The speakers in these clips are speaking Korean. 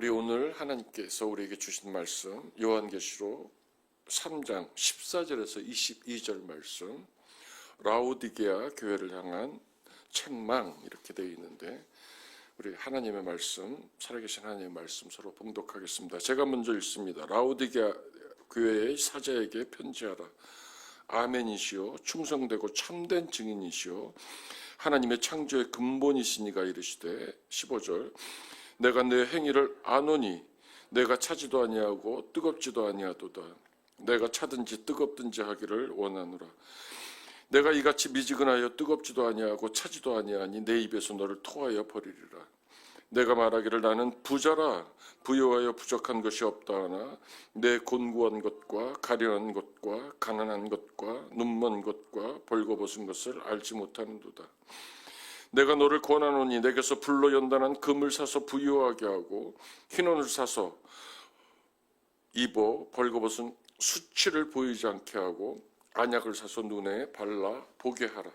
우리 오늘 하나님께서 우리에게 주신 말씀 요한계시록 3장 14절에서 22절 말씀, 라오디게아 교회를 향한 책망 이렇게 되어 있는데, 우리 하나님의 말씀, 살아계신 하나님의 말씀 서로 봉독하겠습니다. 제가 먼저 읽습니다. 라오디게아 교회의 사자에게 편지하라. 아멘이시오, 충성되고 참된 증인이시오, 하나님의 창조의 근본이시니가 이르시되, 15절, 내가 내 행위를 아노니 내가 차지도 아니하고 뜨겁지도 아니하도다. 내가 차든지 뜨겁든지 하기를 원하노라. 내가 이같이 미지근하여 뜨겁지도 아니하고 차지도 아니하니 내 입에서 너를 토하여 버리리라. 내가 말하기를 나는 부자라, 부유하여 부족한 것이 없다 하나 내 곤고한 것과 가련한 것과 가난한 것과 눈먼 것과 벌거벗은 것을 알지 못하는도다. 내가 너를 권하노니 내게서 불로 연단한 금을 사서 부유하게 하고 흰 옷을 사서 입어 벌거벗은 수치를 보이지 않게 하고 안약을 사서 눈에 발라 보게 하라.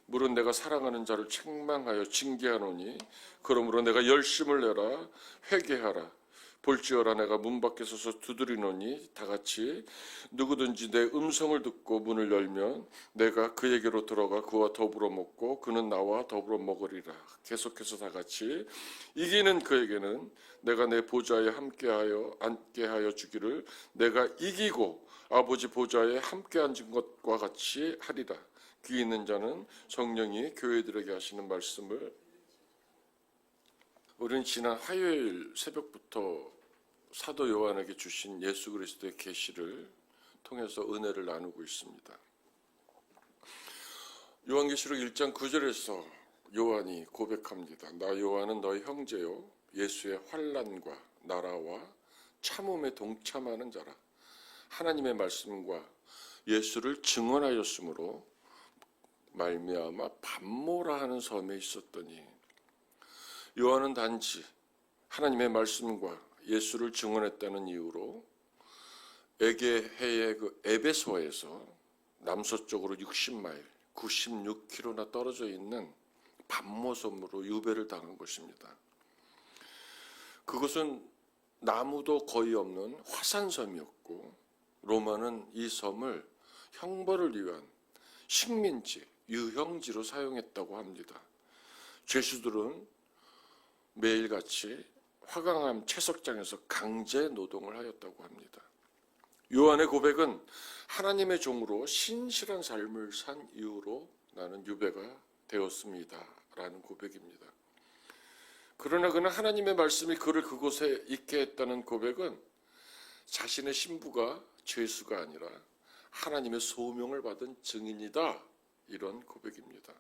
물은 내가 사랑하는 자를 책망하여 징계하노니 그러므로 내가 열심을 내라, 회개하라. 볼지어라, 내가 문 밖에 서서 두드리노니 다같이 누구든지 내 음성을 듣고 문을 열면 내가 그에게로 들어가 그와 더불어 먹고 그는 나와 더불어 먹으리라. 계속해서 다같이 이기는 그에게는 내가 내 보좌에 함께하여 주기를 내가 이기고 아버지 보좌에 함께 앉은 것과 같이 하리라. 귀 있는 자는 성령이 교회들에게 하시는 말씀을. 우리는 지난 화요일 새벽부터 사도 요한에게 주신 예수 그리스도의 계시를 통해서 은혜를 나누고 있습니다. 요한계시록 1장 9절에서 요한이 고백합니다. 나 요한은 너희 형제요 예수의 환난과 나라와 참음에 동참하는 자라. 하나님의 말씀과 예수를 증언하였으므로 말미암아 밤모라 하는 섬에 있었더니, 요한은 단지 하나님의 말씀과 예수를 증언했다는 이유로 에게해의 그 에베소에서 남서쪽으로 60마일, 96km나 떨어져 있는 밤모섬으로 유배를 당한 것입니다. 그것은 나무도 거의 없는 화산섬이었고, 로마는 이 섬을 형벌을 위한 식민지, 유형지로 사용했다고 합니다. 죄수들은 매일같이 화강암 채석장에서 강제 노동을 하였다고 합니다. 요한의 고백은 하나님의 종으로 신실한 삶을 산 이후로 나는 유배가 되었습니다 라는 고백입니다. 그러나 그는 하나님의 말씀이 그를 그곳에 있게 했다는 고백은 자신의 신부가 죄수가 아니라 하나님의 소명을 받은 증인이다, 이런 고백입니다.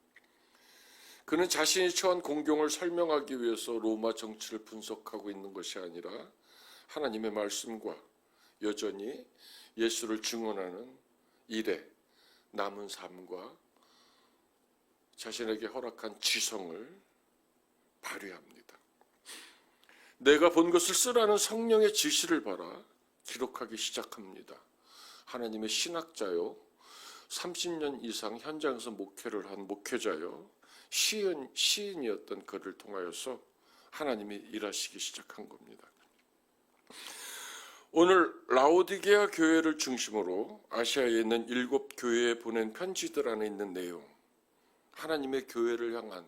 그는 자신이 처한 공경을 설명하기 위해서 로마 정치를 분석하고 있는 것이 아니라 하나님의 말씀과 여전히 예수를 증언하는 일에 남은 삶과 자신에게 허락한 지성을 발휘합니다. 내가 본 것을 쓰라는 성령의 지시를 받아 기록하기 시작합니다. 하나님의 신학자요, 30년 이상 현장에서 목회를 한 목회자요, 시인이었던 그를 통하여서 하나님이 일하시기 시작한 겁니다. 오늘 라오디게아 교회를 중심으로 아시아에 있는 7 교회에 보낸 편지들 안에 있는 내용, 하나님의 교회를 향한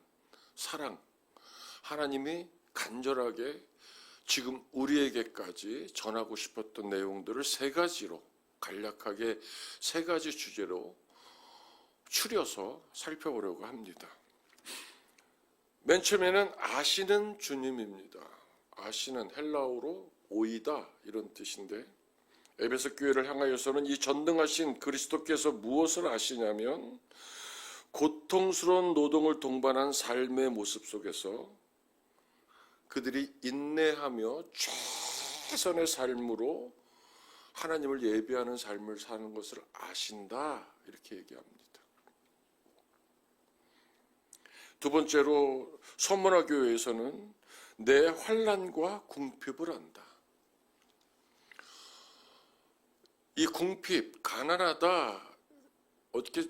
사랑, 하나님이 간절하게 지금 우리에게까지 전하고 싶었던 내용들을 3가지로, 간략하게 3가지 주제로 추려서 살펴보려고 합니다. 맨 처음에는 아시는 주님입니다. 아시는, 헬라어로 오이다 이런 뜻인데, 에베소 교회를 향하여서는 이 전능하신 그리스도께서 무엇을 아시냐면 고통스러운 노동을 동반한 삶의 모습 속에서 그들이 인내하며 최선의 삶으로 하나님을 예배하는 삶을 사는 것을 아신다, 이렇게 얘기합니다. 두 번째로 서문화 교회에서는 내 환난과 궁핍을 안다. 이 궁핍, 가난하다, 어떻게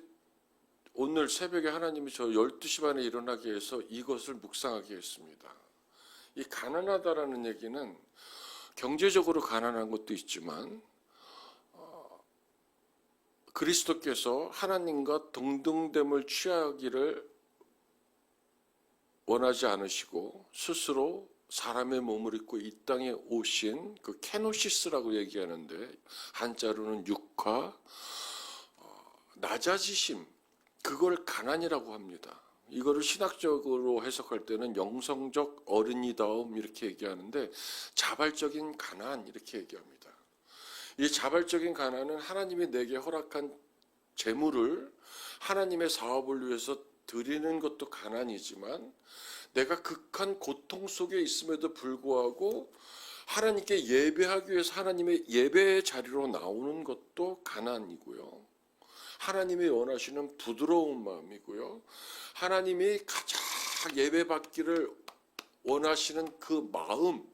오늘 새벽에 하나님이 저 12시 반에 일어나게 해서 이것을 묵상하게 했습니다. 이 가난하다라는 얘기는 경제적으로 가난한 것도 있지만 그리스도께서 하나님과 동등됨을 취하기를 원하지 않으시고 스스로 사람의 몸을 입고 이 땅에 오신 그 케노시스라고 얘기하는데 한자로는 육화, 낮아지심, 그걸 가난이라고 합니다. 이거를 신학적으로 해석할 때는 영성적 어린이다움 이렇게 얘기하는데 자발적인 가난 이렇게 얘기합니다. 이 자발적인 가난은 하나님이 내게 허락한 재물을 하나님의 사업을 위해서 드리는 것도 가난이지만 내가 극한 고통 속에 있음에도 불구하고 하나님께 예배하기 위해서 하나님의 예배의 자리로 나오는 것도 가난이고요. 하나님이 원하시는 부드러운 마음이고요. 하나님이 가장 예배받기를 원하시는 그 마음,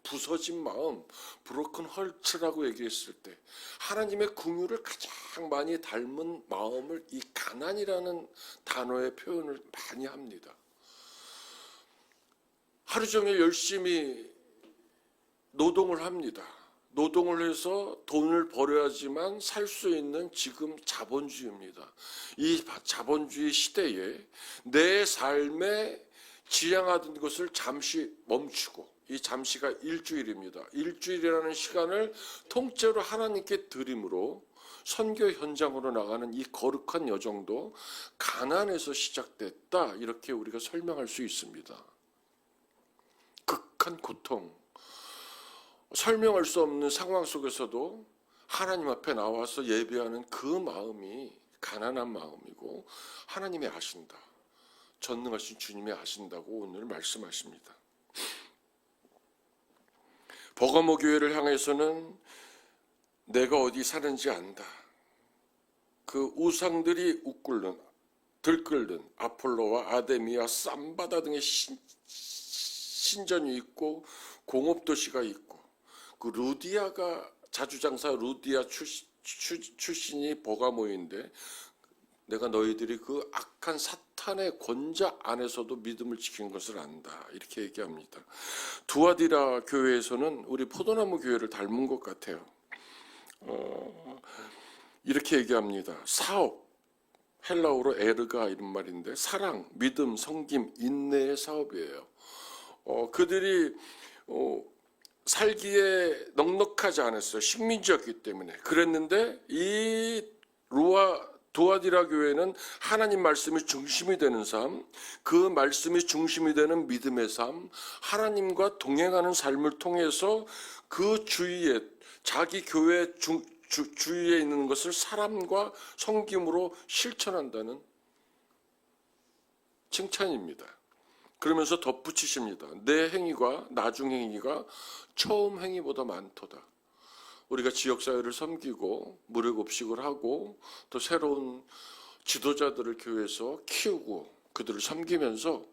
부서진 마음, 브로큰 헐츠라고 얘기했을 때 하나님의 긍휼을 가장 많이 닮은 마음을 이 가난이라는 단어의 표현을 많이 합니다. 하루 종일 열심히 노동을 합니다. 노동을 해서 돈을 벌어야지만 살 수 있는 지금 자본주의입니다. 이 자본주의 시대에 내 삶에 지향하던 것을 잠시 멈추고, 이 잠시가 일주일입니다. 일주일이라는 시간을 통째로 하나님께 드림으로 선교 현장으로 나가는 이 거룩한 여정도 가난에서 시작됐다, 이렇게 우리가 설명할 수 있습니다. 극한 고통, 설명할 수 없는 상황 속에서도 하나님 앞에 나와서 예배하는 그 마음이 가난한 마음이고 하나님이 아신다, 전능하신 주님이 아신다고 오늘 말씀하십니다. 버가모 교회를 향해서는 내가 어디 사는지 안다, 그 우상들이 들끓는 아폴로와 아데미와 삼바다 등의 신전이 있고 공업도시가 있고, 그 루디아가 자주장사 루디아 출신이 버가모인데 내가 너희들이 그 악한 사탄의 권자 안에서도 믿음을 지킨 것을 안다, 이렇게 얘기합니다. 두아디라 교회에서는 우리 포도나무 교회를 닮은 것 같아요. 이렇게 얘기합니다. 사업, 헬라어로 에르가 이런 말인데 사랑, 믿음, 섬김, 인내의 사업이에요. 그들이 살기에 넉넉하지 않았어요. 식민지였기 때문에. 그랬는데 이 두아디라 교회는 하나님 말씀이 중심이 되는 삶, 그 말씀이 중심이 되는 믿음의 삶, 하나님과 동행하는 삶을 통해서 그 주위에, 자기 교회 주위에 있는 것을 사람과 섬김으로 실천한다는 칭찬입니다. 그러면서 덧붙이십니다. 내 행위가 나중 행위가 처음 행위보다 많도다. 우리가 지역사회를 섬기고 무료급식을 하고 또 새로운 지도자들을 교회에서 키우고 그들을 섬기면서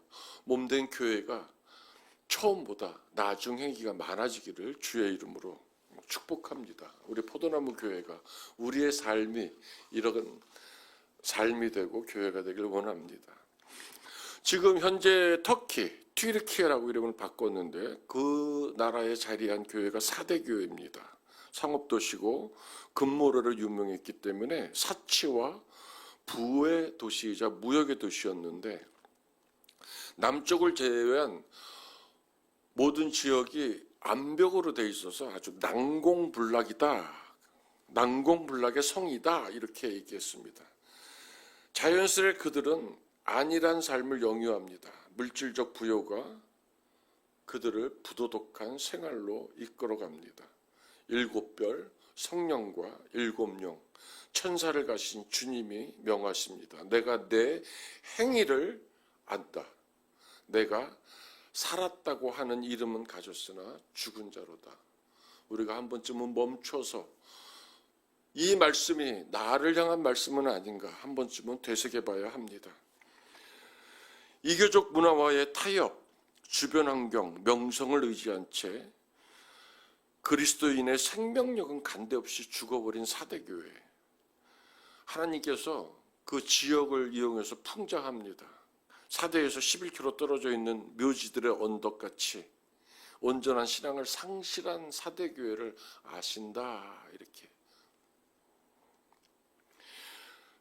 몸된 교회가 처음보다 나중 행위가 많아지기를 주의 이름으로 축복합니다. 우리 포도나무 교회가 우리의 삶이 이런 삶이 되고 교회가 되길 원합니다. 지금 현재 터키, 튀르키예라고 이름을 바꿨는데 그 나라에 자리한 교회가 4대 교회입니다. 상업도시고 금모래로 유명했기 때문에 사치와 부의 도시이자 무역의 도시였는데 남쪽을 제외한 모든 지역이 암벽으로 돼 있어서 아주 난공불락이다, 난공불락의 성이다, 이렇게 얘기했습니다. 자연스레 그들은 안일한 삶을 영유합니다. 물질적 부여가 그들을 부도덕한 생활로 이끌어갑니다. 7별 성령과 7영 천사를 가신 주님이 명하십니다. 내가 내 행위를 안다. 내가 살았다고 하는 이름은 가졌으나 죽은 자로다. 우리가 한 번쯤은 멈춰서 이 말씀이 나를 향한 말씀은 아닌가 한 번쯤은 되새겨봐야 합니다. 이교적 문화와의 타협, 주변 환경, 명성을 의지한 채 그리스도인의 생명력은 간데없이 죽어버린 4대 교회. 하나님께서 그 지역을 이용해서 풍자합니다. 4대에서 11km 떨어져 있는 묘지들의 언덕같이 온전한 신앙을 상실한 사대교회를 아신다. 이렇게.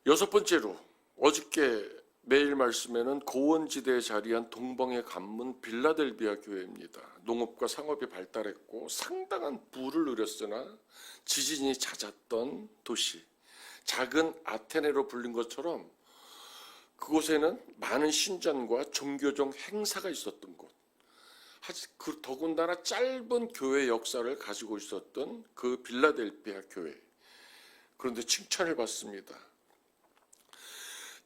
여섯 번째로, 어저께 매일 말씀에는 고원지대에 자리한 동방의 관문 빌라델비아 교회입니다. 농업과 상업이 발달했고 상당한 부를 누렸으나 지진이 잦았던 도시, 작은 아테네로 불린 것처럼 그곳에는 많은 신전과 종교적 행사가 있었던 곳, 더군다나 짧은 교회 역사를 가지고 있었던 그 빌라델비아 교회. 그런데 칭찬을 받습니다.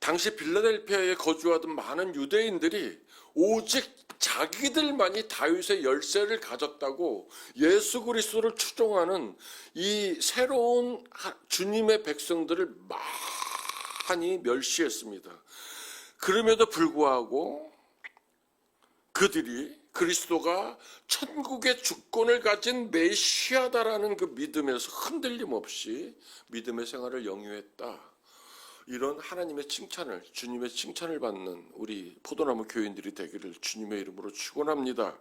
당시 빌라델피아에 거주하던 많은 유대인들이 오직 자기들만이 다윗의 열쇠를 가졌다고 예수 그리스도를 추종하는 이 새로운 주님의 백성들을 많이 멸시했습니다. 그럼에도 불구하고 그들이 그리스도가 천국의 주권을 가진 메시아다라는 그 믿음에서 흔들림 없이 믿음의 생활을 영위했다. 이런 하나님의 칭찬을, 주님의 칭찬을 받는 우리 포도나무 교인들이 되기를 주님의 이름으로 축원합니다.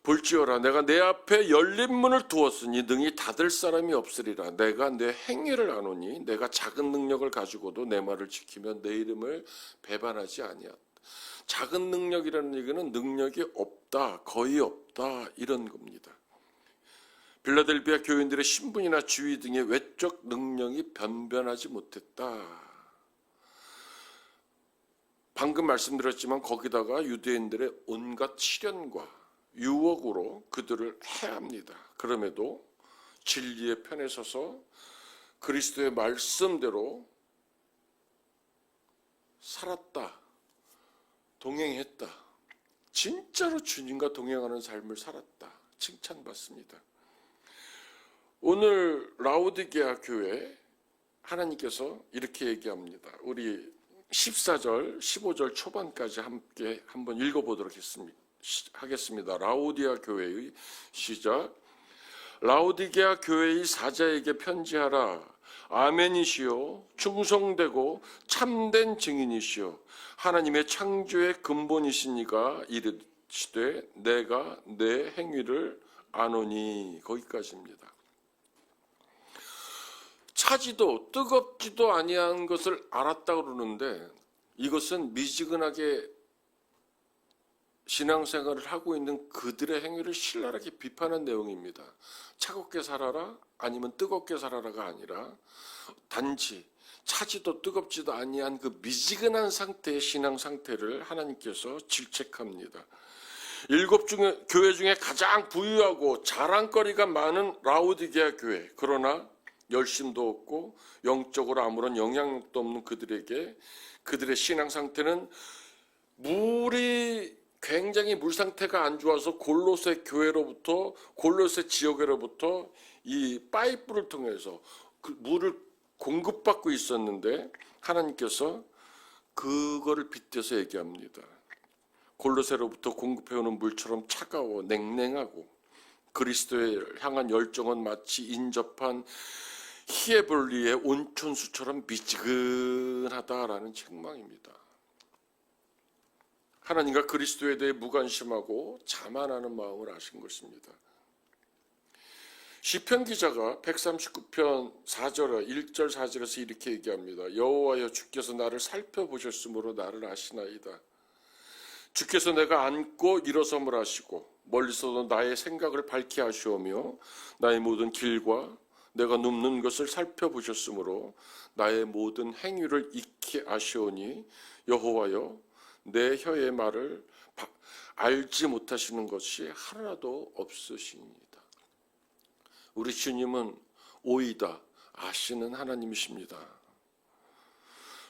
볼지어라, 내가 내 앞에 열린 문을 두었으니 능히 닫을 사람이 없으리라. 내가 내 행위를 아노니 내가 작은 능력을 가지고도 내 말을 지키면 내 이름을 배반하지 아니하다. 작은 능력이라는 얘기는 능력이 없다, 거의 없다, 이런 겁니다. 빌라델비아 교인들의 신분이나 지위 등의 외적 능력이 변변하지 못했다. 방금 말씀드렸지만 거기다가 유대인들의 온갖 시련과 유혹으로 그들을 해합니다. 그럼에도 진리의 편에 서서 그리스도의 말씀대로 살았다. 동행했다. 진짜로 주님과 동행하는 삶을 살았다. 칭찬받습니다. 오늘 라오디게아 교회 하나님께서 이렇게 얘기합니다. 우리 14절, 15절 초반까지 함께 한번 읽어보도록 하겠습니다. 라오디게아 교회의 시작. 라오디게아 교회의 사자에게 편지하라. 아멘이시요 충성되고 참된 증인이시요 하나님의 창조의 근본이시니가 이르시되 내가 내 행위를 아노니. 거기까지입니다. 차지도 뜨겁지도 아니한 것을 알았다 그러는데 이것은 미지근하게 신앙생활을 하고 있는 그들의 행위를 신랄하게 비판한 내용입니다. 차갑게 살아라 아니면 뜨겁게 살아라가 아니라 단지 차지도 뜨겁지도 아니한 그 미지근한 상태의 신앙 상태를 하나님께서 질책합니다. 일곱 교회 중에 가장 부유하고 자랑거리가 많은 라오디게아 교회, 그러나 열심도 없고 영적으로 아무런 영향력도 없는 그들에게 그들의 신앙 상태는 굉장히 물 상태가 안 좋아서 골로새 교회로부터, 골로새 지역으로부터 이 파이프를 통해서 그 물을 공급받고 있었는데 하나님께서 그거를 빗대서 얘기합니다. 골로새로부터 공급해오는 물처럼 차가워 냉랭하고 그리스도에 향한 열정은 마치 인접한 히에볼리의 온천수처럼 미지근하다라는 책망입니다. 하나님과 그리스도에 대해 무관심하고 자만하는 마음을 아신 것입니다. 시편 기자가 139편 4절, 1절 4절에서 이렇게 얘기합니다. 여호와여 주께서 나를 살펴보셨으므로 나를 아시나이다. 주께서 내가 앉고 일어섬을 하시고 멀리서도 나의 생각을 밝히 하시오며 나의 모든 길과 내가 눕는 것을 살펴보셨으므로 나의 모든 행위를 익히 아시오니 여호와여 내 혀의 말을 알지 못하시는 것이 하나도 없으시니이다. 우리 주님은 오이다 아시는 하나님이십니다.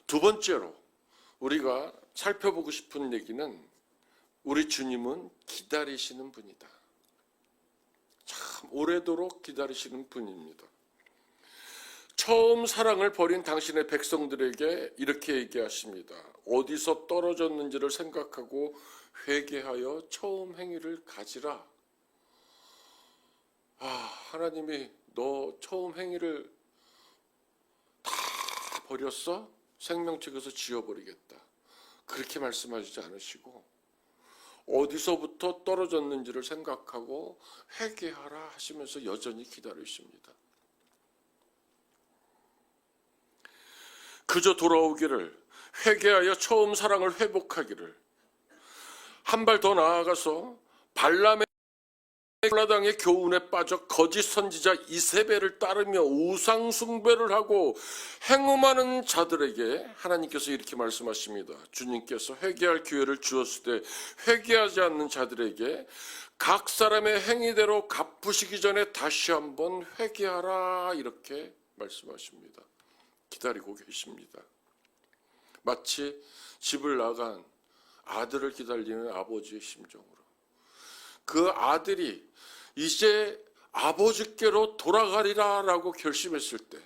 두 번째로 우리가 살펴보고 싶은 얘기는 우리 주님은 기다리시는 분이다. 참 오래도록 기다리시는 분입니다. 처음 사랑을 버린 당신의 백성들에게 이렇게 얘기하십니다. 어디서 떨어졌는지를 생각하고 회개하여 처음 행위를 가지라. 하나님이 너 처음 행위를 다 버렸어? 생명책에서 지워버리겠다. 그렇게 말씀하시지 않으시고 어디서부터 떨어졌는지를 생각하고 회개하라 하시면서 여전히 기다리십니다. 그저 돌아오기를, 회개하여 처음 사랑을 회복하기를, 한 발 더 나아가서 발람의 홀라당의 교훈에 빠져 거짓 선지자 이세벨을 따르며 우상 숭배를 하고 행음하는 자들에게 하나님께서 이렇게 말씀하십니다. 주님께서 회개할 기회를 주었을 때 회개하지 않는 자들에게 각 사람의 행위대로 갚으시기 전에 다시 한번 회개하라, 이렇게 말씀하십니다. 기다리고 계십니다. 마치 집을 나간 아들을 기다리는 아버지의 심정으로. 그 아들이 이제 아버지께로 돌아가리라라고 결심했을 때,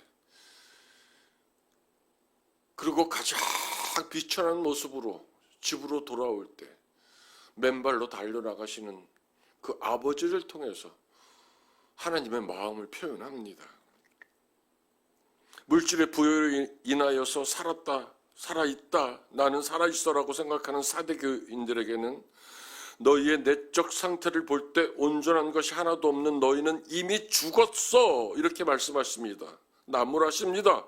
그리고 가장 비천한 모습으로 집으로 돌아올 때 맨발로 달려나가시는 그 아버지를 통해서 하나님의 마음을 표현합니다. 물질의 부여로 인하여서 살아있다, 나는 살아있어라고 생각하는 사대교인들에게는 너희의 내적 상태를 볼 때 온전한 것이 하나도 없는 너희는 이미 죽었어, 이렇게 말씀하십니다. 나무라십니다.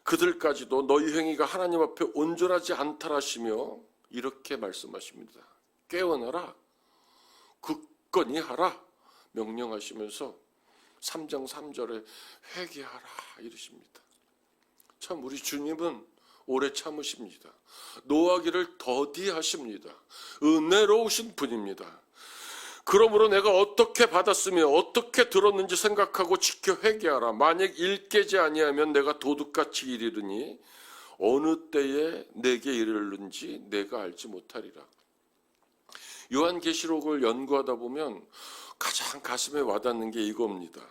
그들까지도 너희 행위가 하나님 앞에 온전하지 않다라시며 이렇게 말씀하십니다. 깨어나라, 굳건히 하라 명령하시면서 3장 3절에 회개하라 이러십니다. 참 우리 주님은 오래 참으십니다. 노하기를 더디하십니다. 은혜로우신 분입니다. 그러므로 내가 어떻게 받았으며 어떻게 들었는지 생각하고 지켜 회개하라. 만약 일깨지 아니하면 내가 도둑같이 이르르니 어느 때에 내게 이르는지 내가 알지 못하리라. 요한계시록을 연구하다 보면 가장 가슴에 와닿는 게 이겁니다.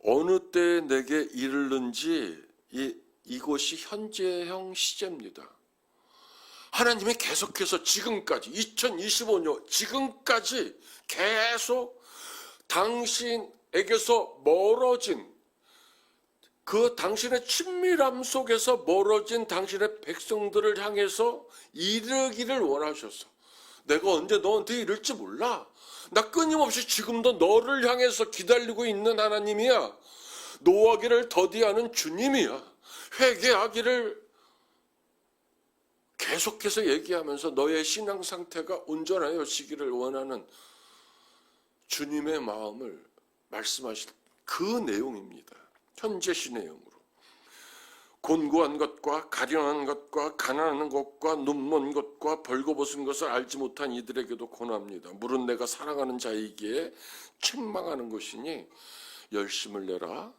어느 때에 내게 이르는지, 이것이 현재형 시제입니다. 하나님이 계속해서 지금까지 2025년 지금까지 계속 당신에게서 멀어진, 그 당신의 친밀함 속에서 멀어진 당신의 백성들을 향해서 이르기를 원하셔서, 내가 언제 너한테 이를지 몰라, 나 끊임없이 지금도 너를 향해서 기다리고 있는 하나님이야, 노하기를 더디하는 주님이야, 회개하기를 계속해서 얘기하면서 너의 신앙 상태가 온전하여지기를 원하는 주님의 마음을 말씀하실 그 내용입니다. 현재시 내용으로. 곤고한 것과 가련한 것과 가난한 것과 눈먼 것과 벌거벗은 것을 알지 못한 이들에게도 고납니다. 물은 내가 사랑하는 자이기에 책망하는 것이니 열심을 내라,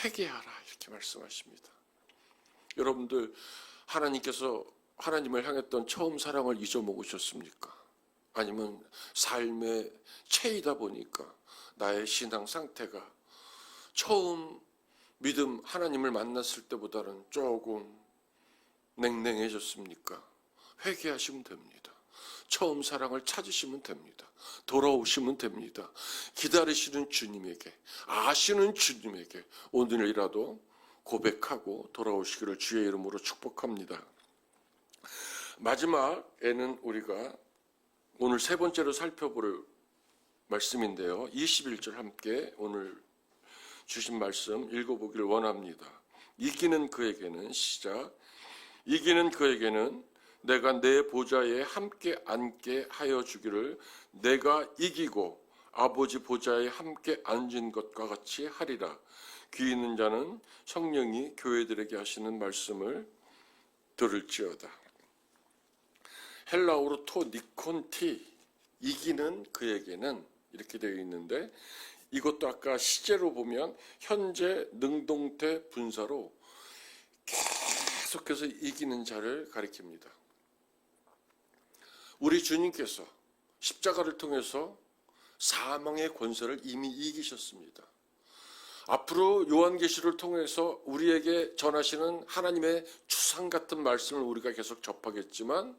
회개하라, 이렇게 말씀하십니다. 여러분들, 하나님께서 하나님을 향했던 처음 사랑을 잊어먹으셨습니까? 아니면 삶의 체이다 보니까 나의 신앙 상태가 처음 믿음 하나님을 만났을 때보다는 조금 냉랭해졌습니까? 회개하시면 됩니다. 처음 사랑을 찾으시면 됩니다. 돌아오시면 됩니다. 기다리시는 주님에게, 아시는 주님에게 오늘이라도 고백하고 돌아오시기를 주의 이름으로 축복합니다. 마지막에는 우리가 오늘 세 번째로 살펴볼 말씀인데요. 21절 함께 오늘 주신 말씀 읽어보기를 원합니다. 이기는 그에게는, 시작, 이기는 그에게는 내가 내 보좌에 함께 앉게 하여 주기를 내가 이기고 아버지 보좌에 함께 앉은 것과 같이 하리라. 귀 있는 자는 성령이 교회들에게 하시는 말씀을 들을지어다. 헬라어로 토 니콘티, 이기는 그에게는 이렇게 되어 있는데, 이것도 아까 시제로 보면 현재 능동태 분사로 계속해서 이기는 자를 가리킵니다. 우리 주님께서 십자가를 통해서 사망의 권세를 이미 이기셨습니다. 앞으로 요한계시를 통해서 우리에게 전하시는 하나님의 추상 같은 말씀을 우리가 계속 접하겠지만,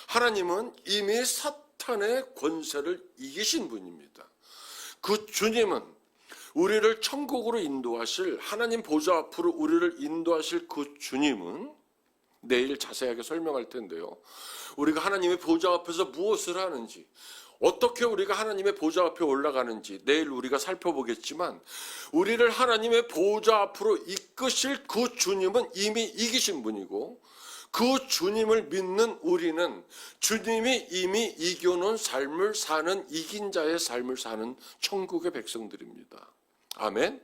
하나님은 이미 사탄의 권세를 이기신 분입니다. 그 주님은 우리를 천국으로 인도하실, 하나님 보좌 앞으로 우리를 인도하실 그 주님은 내일 자세하게 설명할 텐데요. 우리가 하나님의 보좌 앞에서 무엇을 하는지, 어떻게 우리가 하나님의 보좌 앞에 올라가는지 내일 우리가 살펴보겠지만, 우리를 하나님의 보좌 앞으로 이끄실 그 주님은 이미 이기신 분이고, 그 주님을 믿는 우리는 주님이 이미 이겨놓은 삶을 사는, 이긴 자의 삶을 사는 천국의 백성들입니다. 아멘.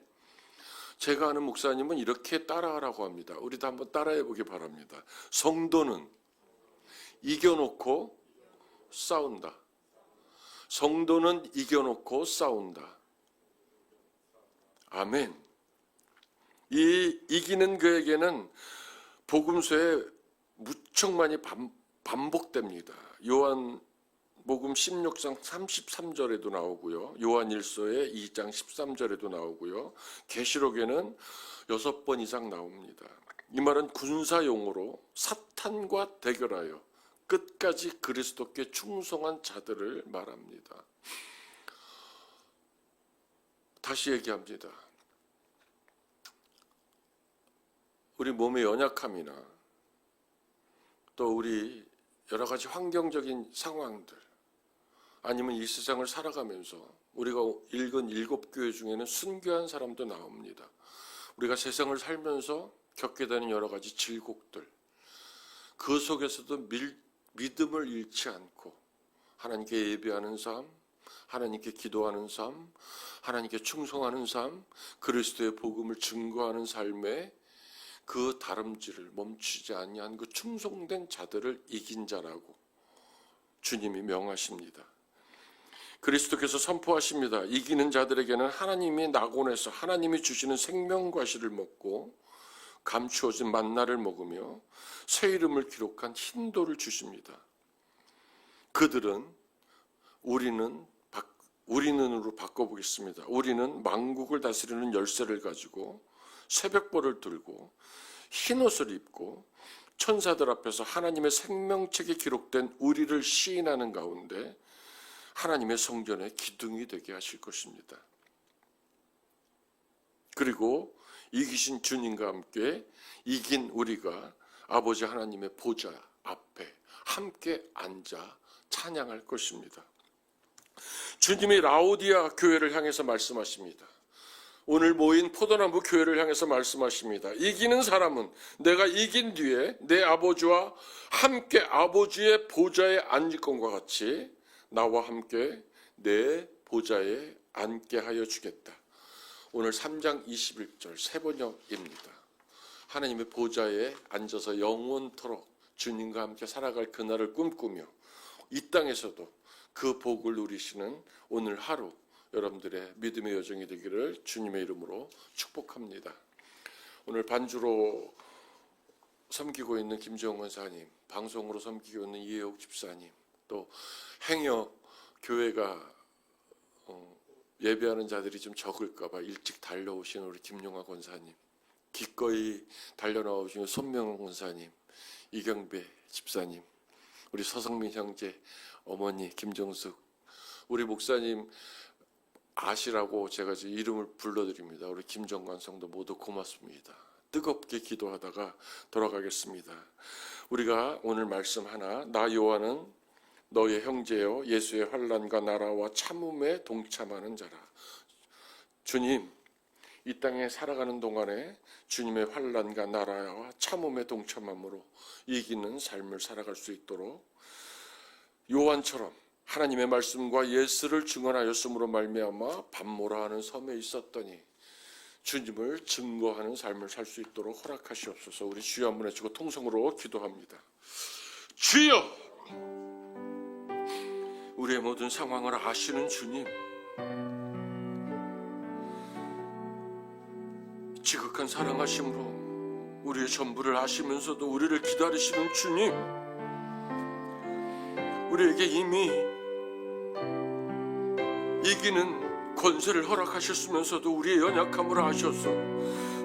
제가 아는 목사님은 이렇게 따라하라고 합니다. 우리도 한번 따라해 보기 바랍니다. 성도는 이겨놓고 싸운다. 성도는 이겨놓고 싸운다. 아멘. 이 이기는 그에게는 복음서에 무척 많이 반복됩니다. 요한복음 16장 33절에도 나오고요. 요한일서의 2장 13절에도 나오고요. 계시록에는 6번 이상 나옵니다. 이 말은 군사용어로 사탄과 대결하여 끝까지 그리스도께 충성한 자들을 말합니다. 다시 얘기합니다. 우리 몸의 연약함이나 또 우리 여러 가지 환경적인 상황들, 아니면 이 세상을 살아가면서 우리가 읽은 7교회 중에는 순교한 사람도 나옵니다. 우리가 세상을 살면서 겪게 되는 여러 가지 질곡들, 그 속에서도 믿음을 잃지 않고 하나님께 예배하는 삶, 하나님께 기도하는 삶, 하나님께 충성하는 삶, 그리스도의 복음을 증거하는 삶에 그 다름질을 멈추지 아니한 그 충성된 자들을 이긴 자라고 주님이 명하십니다. 그리스도께서 선포하십니다. 이기는 자들에게는 하나님이 낙원에서 하나님이 주시는 생명과실을 먹고 감추어진 만나를 먹으며 새 이름을 기록한 흰돌을 주십니다. 그들은 우리는으로 바꿔보겠습니다. 우리는 만국을 다스리는 열쇠를 가지고 새벽벌을 들고 흰옷을 입고 천사들 앞에서 하나님의 생명책에 기록된 우리를 시인하는 가운데 하나님의 성전의 기둥이 되게 하실 것입니다. 그리고 이기신 주님과 함께 이긴 우리가 아버지 하나님의 보좌 앞에 함께 앉아 찬양할 것입니다. 주님이 라오디아 교회를 향해서 말씀하십니다. 오늘 모인 포도나무 교회를 향해서 말씀하십니다. 이기는 사람은 내가 이긴 뒤에 내 아버지와 함께 아버지의 보좌에 앉을 것과 같이 나와 함께 내 보좌에 앉게 하여 주겠다. 오늘 3장 21절 세번역입니다. 하나님의 보좌에 앉아서 영원토록 주님과 함께 살아갈 그날을 꿈꾸며 이 땅에서도 그 복을 누리시는 오늘 하루 여러분들의 믿음의 여정이 되기를 주님의 이름으로 축복합니다. 오늘 반주로 섬기고 있는 김정은 권사님, 방송으로 섬기고 있는 이혜옥 집사님, 또 행여 교회가 예배하는 자들이 좀 적을까 봐 일찍 달려오신 우리 김용화 권사님, 기꺼이 달려나오신 손명훈 권사님, 이경배 집사님, 우리 서성민 형제, 어머니 김정숙, 우리 목사님 아시라고 제가 이름을 불러드립니다. 우리 김정관 성도 모두 고맙습니다. 뜨겁게 기도하다가 돌아가겠습니다. 우리가 오늘 말씀 하나, 나 요한은 너의 형제여 예수의 환난과 나라와 참음에 동참하는 자라. 주님, 이 땅에 살아가는 동안에 주님의 환난과 나라와 참음에 동참함으로 이기는 삶을 살아갈 수 있도록 요한처럼 하나님의 말씀과 예수를 증언하였으므로 말미암아 밤모라 하는 섬에 있었더니 주님을 증거하는 삶을 살 수 있도록 허락하시옵소서. 우리 주여 한번 외치고 통성으로 기도합니다. 주여, 우리의 모든 상황을 아시는 주님, 지극한 사랑하심으로 우리의 전부를 아시면서도 우리를 기다리시는 주님, 우리에게 이미 이기는 권세를 허락하셨으면서도 우리의 연약함을 아셔서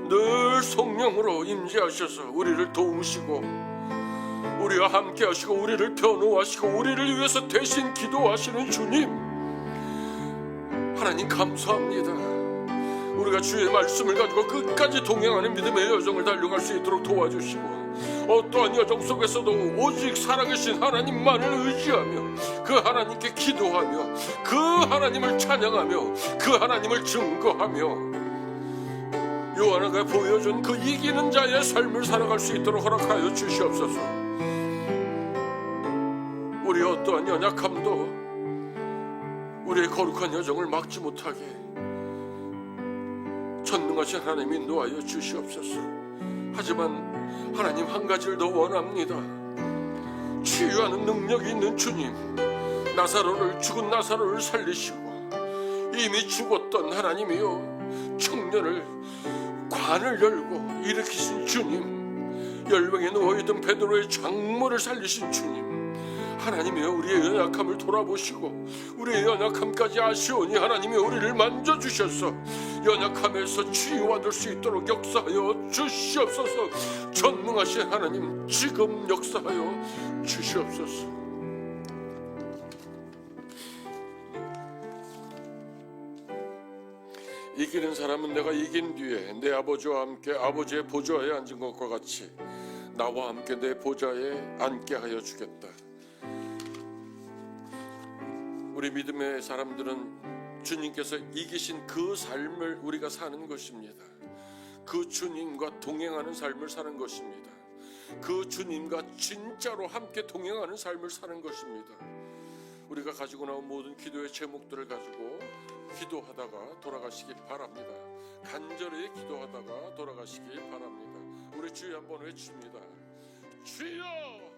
늘 성령으로 임재하셔서 우리를 도우시고 우리와 함께 하시고 우리를 변호하시고 우리를 위해서 대신 기도하시는 주님, 하나님 감사합니다. 우리가 주의 말씀을 가지고 끝까지 동행하는 믿음의 여정을 달려갈 수 있도록 도와주시고 어떠한 여정 속에서도 오직 살아계신 하나님만을 의지하며 그 하나님께 기도하며 그 하나님을 찬양하며 그 하나님을 증거하며 요한에게 보여준 그 이기는 자의 삶을 살아갈 수 있도록 허락하여 주시옵소서. 우리의 어떠한 연약함도 우리의 거룩한 여정을 막지 못하게 전능하신 하나님 인도하여 주시옵소서. 하지만 하나님, 한 가지를 더 원합니다. 치유하는 능력이 있는 주님, 죽은 나사로를 살리시고 이미 죽었던 하나님이요, 청년을 관을 열고 일으키신 주님, 열병에 누워있던 베드로의 장모를 살리신 주님, 하나님이여, 우리의 연약함을 돌아보시고 우리의 연약함까지 아시오니 하나님이 우리를 만져주셔서 연약함에서 치유받을 수 있도록 역사하여 주시옵소서. 전능하신 하나님, 지금 역사하여 주시옵소서. 이기는 사람은 내가 이긴 뒤에 내 아버지와 함께 아버지의 보좌에 앉은 것과 같이 나와 함께 내 보좌에 앉게 하여 주겠다. 우리 믿음의 사람들은 주님께서 이기신 그 삶을 우리가 사는 것입니다. 그 주님과 동행하는 삶을 사는 것입니다. 그 주님과 진짜로 함께 동행하는 삶을 사는 것입니다. 우리가 가지고 나온 모든 기도의 제목들을 가지고 기도하다가 돌아가시길 바랍니다. 간절히 기도하다가 돌아가시길 바랍니다. 우리 주여 한번 외칩니다. 주여!